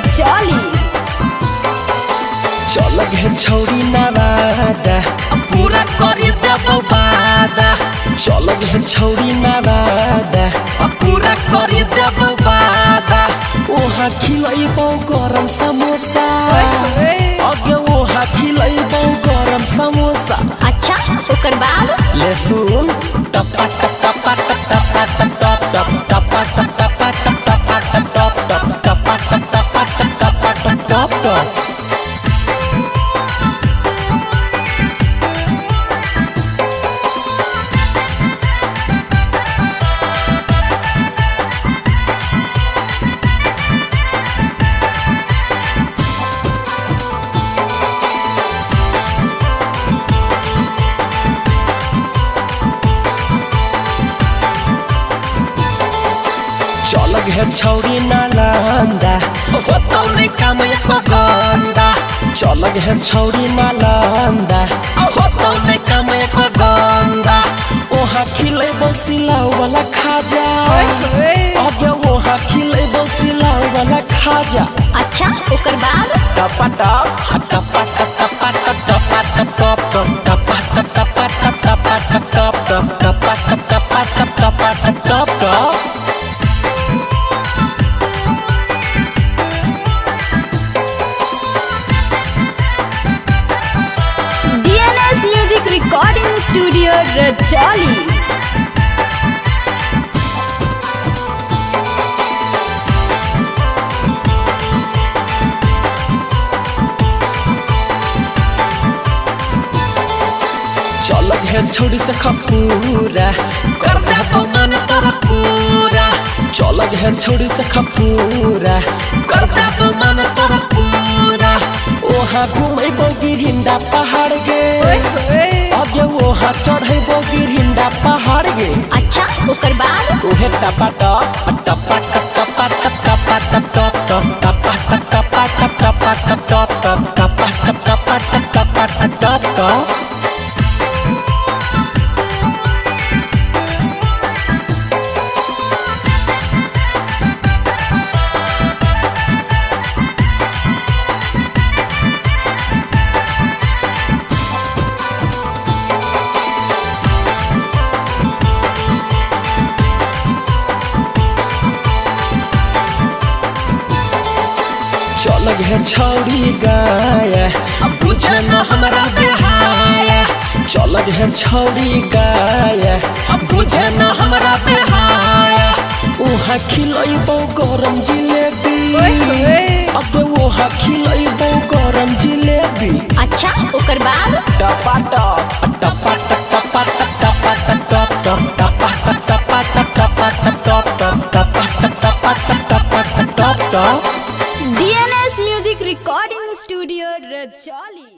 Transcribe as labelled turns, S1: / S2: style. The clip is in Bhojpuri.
S1: रजौली।
S2: चल गे छौरी नवादा पूरा करी देबो वादा। चल गे छौरी नवादा पूरा करी देबो वादा। ओहा खिलैबो गरम समोसा, अगे ओहा खिलैबो गरम समोसा।
S1: अच्छा ओकर बाद
S2: ले सुन टपा टपा टपा टपा टपा टपा टपा टपा टपा टपा टपा टपा। चल गे छौरी नालंदा होतौ नै काम एको गंदा। चल गे छौरी नालंदा होतौ नै काम एको गंदा। ओहा खिलैबो सिलाउ वाला खाजा, अगे ओहा खिलैबो सिलाउ वाला खाजा।
S1: अच्छा ओकर बाद
S2: टपा टप टपा टपा टपा टपा टपा टपा टपा टपा टपा।
S1: DNS music recording studio Rajauli.
S2: चल गे छौरी से खपूरा कर देबो मन तोरा पूरा। चल गे छौरी से खपूरा कर देबो मन तोरा पूरा। ओहा घुमैबो गिरिंडा पहाड़ गे, अगे ओहा चढ़ैबो गिरिंडा पहाड़ गे।
S1: अच्छा ओकर बाद
S2: ओहे टपा टप टपा टपा टपा टपा टपा टपा। चल गे छौरी गाया बुझे न हमरा बेहाया। चल गे छौरी गाया बुझे न हमरा बेहाया। ओहा खिलैबो गरम जिलेबी, अगे ओहा खिलैबो गरम जिलेबी।
S1: अच्छा ओकर बाद
S2: टपा टप टपा टपा टपा टपा टपा।
S1: DNS music recording studio Rajauli.